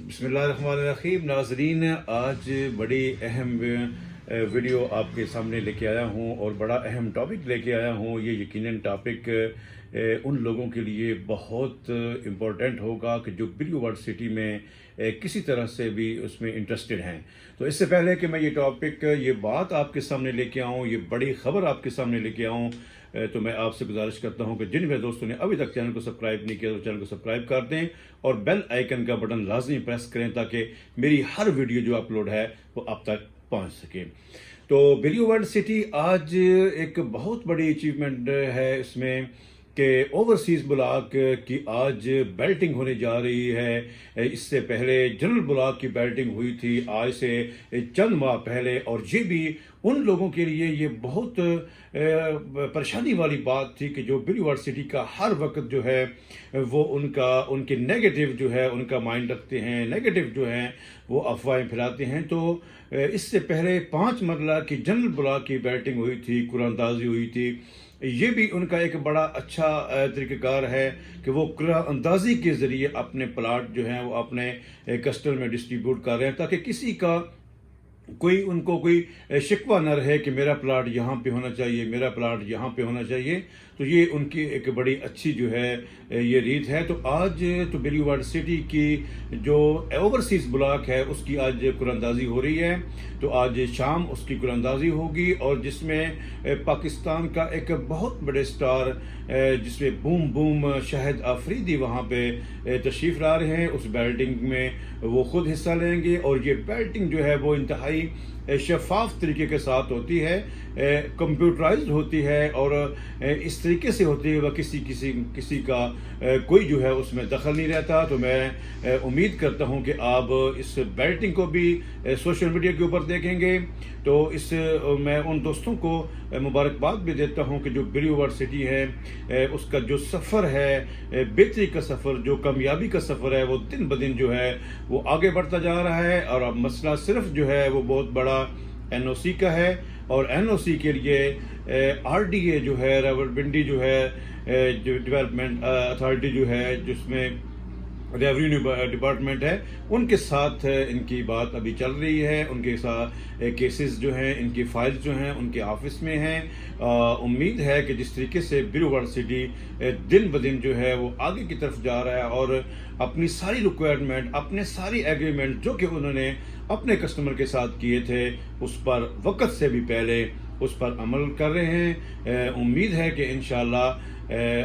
بسم اللہ الرحمن الرحیم. ناظرین، آج بڑی اہم ویڈیو آپ کے سامنے لے کے آیا ہوں اور بڑا اہم ٹاپک لے کے آیا ہوں. یہ یقیناً ٹاپک ان لوگوں کے لیے بہت امپورٹنٹ ہوگا کہ جو بلیو ورلڈ سٹی میں کسی طرح سے بھی اس میں انٹرسٹڈ ہیں. تو اس سے پہلے کہ میں یہ ٹاپک یہ بات آپ کے سامنے لے کے آؤں، یہ بڑی خبر آپ کے سامنے لے کے آؤں، تو میں آپ سے گزارش کرتا ہوں کہ جن میرے دوستوں نے ابھی تک چینل کو سبسکرائب نہیں کیا تو چینل کو سبسکرائب کر دیں اور بیل آئیکن کا بٹن لازمی پریس کریں تاکہ میری ہر ویڈیو جو اپلوڈ ہے وہ آپ تک پہنچ سکے. تو بلیو ورلڈ سٹی آج ایک بہت بڑی اچیومنٹ ہے اس میں کہ اوورسیز بلاک کی آج بیلٹنگ ہونے جا رہی ہے. اس سے پہلے جنرل بلاک کی بیلٹنگ ہوئی تھی آج سے چند ماہ پہلے، اور یہ بھی ان لوگوں کے لیے یہ بہت پریشانی والی بات تھی کہ جو بلیو ورلڈ سٹی کا ہر وقت جو ہے وہ ان کے نیگیٹو جو ہے ان کا مائنڈ رکھتے ہیں، نیگیٹو جو ہیں وہ افواہیں پھیلاتے ہیں. تو اس سے پہلے 5 مرلہ کی جنرل بلاک کی بیلٹنگ ہوئی تھی، قرآن اندازی ہوئی تھی. یہ بھی ان کا ایک بڑا اچھا طریقہ کار ہے کہ وہ قرآن اندازی کے ذریعے اپنے پلاٹ جو ہیں وہ اپنے کسٹمر میں ڈسٹریبیوٹ کر رہے ہیں تاکہ کسی کا ان کو کوئی شکوہ نہ رہے کہ میرا پلاٹ یہاں پہ ہونا چاہیے، میرا پلاٹ یہاں پہ ہونا چاہیے. تو یہ ان کی ایک بڑی اچھی جو ہے یہ ریت ہے. تو آج تو بلیو ورلڈ سٹی کی جو اوورسیز بلاک ہے اس کی آج قرآن اندازی ہو رہی ہے. تو آج شام اس کی قرآن اندازی ہوگی اور جس میں پاکستان کا ایک بہت بڑے سٹار جس میں بوم شاہد آفریدی وہاں پہ تشریف لا رہے ہیں. اس بیلٹنگ میں وہ خود حصہ لیں گے اور یہ بیلٹنگ جو ہے وہ انتہائی شفاف طریقے کے ساتھ ہوتی ہے، کمپیوٹرائزڈ ہوتی ہے اور اس طریقے سے ہوتی ہے وہ کسی کا کوئی جو ہے اس میں دخل نہیں رہتا. تو میں امید کرتا ہوں کہ آپ اس بیلٹنگ کو بھی سوشل میڈیا کے اوپر دیکھیں گے. تو میں ان دوستوں کو مبارکباد بھی دیتا ہوں کہ جو بلیو ورلڈ سٹی ہے اس کا جو سفر ہے بہتری کا سفر، جو کامیابی کا سفر ہے، وہ دن بدن جو ہے وہ آگے بڑھتا جا رہا ہے. اور اب مسئلہ صرف جو ہے وہ بہت بڑا این او سی کا ہے اور این او سی کے لیے آر ڈی اے جو ہے، راولپنڈی جو ہے جو ڈیولپمنٹ اتھارٹی جو ہے جس میں ریونیو ڈپارٹمنٹ ہے، ان کے ساتھ ان کی بات ابھی چل رہی ہے. ان کے ساتھ کیسز جو ہیں، ان کی فائلز جو ہیں ان کے آفس میں ہیں. امید ہے کہ جس طریقے سے بلیو ورلڈ سٹی دن بدن جو ہے وہ آگے کی طرف جا رہا ہے اور اپنی ساری ریکوائرمنٹ، اپنے ساری ایگریمنٹ جو کہ انہوں نے اپنے کسٹمر کے ساتھ کیے تھے اس پر وقت سے بھی پہلے اس پر عمل کر رہے ہیں. امید ہے کہ انشاءاللہ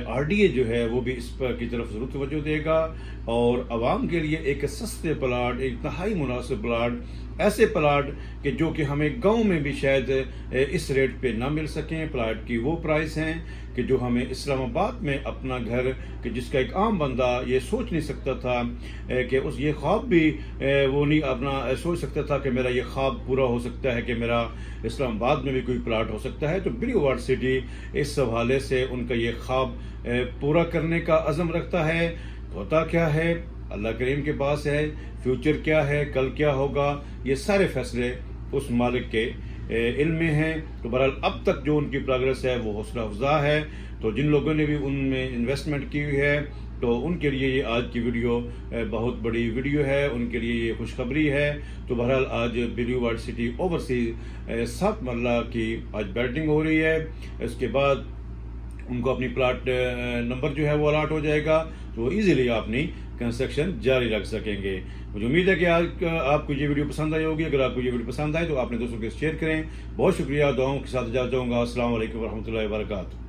آر ڈی اے جو ہے وہ بھی اس پر کی طرف ضرور توجہ دے گا اور عوام کے لیے ایک سستے پلاٹ، ایک انتہائی مناسب پلاٹ، ایسے پلاٹ کہ جو کہ ہمیں گاؤں میں بھی شاید اس ریٹ پہ نہ مل سکیں. پلاٹ کی وہ پرائس ہیں کہ جو ہمیں اسلام آباد میں اپنا گھر کہ جس کا ایک عام بندہ یہ سوچ نہیں سکتا تھا کہ یہ خواب بھی وہ نہیں اپنا سوچ سکتا تھا کہ میرا یہ خواب پورا ہو سکتا ہے کہ میرا اسلام آباد میں بھی کوئی پلاٹ ہو سکتا ہے. تو بلیو ورلڈ سٹی اس حوالے سے ان کا یہ خواب پورا کرنے کا عزم رکھتا ہے. ہوتا کیا ہے اللہ کریم کے پاس ہے، فیوچر کیا ہے، کل کیا ہوگا، یہ سارے فیصلے اس مالک کے علم میں ہیں. تو بہرحال اب تک جو ان کی پروگرس ہے وہ حوصلہ افزا ہے. تو جن لوگوں نے بھی ان میں انویسٹمنٹ کی ہوئی ہے تو ان کے لیے یہ آج کی ویڈیو بہت بڑی ویڈیو ہے، ان کے لیے یہ خوشخبری ہے. تو بہرحال آج بلیو ورلڈ سٹی اوورسیز 7 مرلہ کی آج بیلٹنگ ہو رہی ہے. اس کے بعد ان کو اپنی پلاٹ نمبر جو ہے وہ الاٹ ہو جائے گا تو وہ ایزیلی اپنی کنسٹرکشن جاری رکھ سکیں گے. مجھے امید ہے کہ آج آپ کو یہ ویڈیو پسند آئی ہوگی. اگر آپ کو یہ ویڈیو پسند آئے تو اپنے دوستوں کے شیئر کریں. بہت شکریہ. دعاؤں کے ساتھ اجازت دوں گا. السلام علیکم ورحمۃ اللہ وبرکاتہ.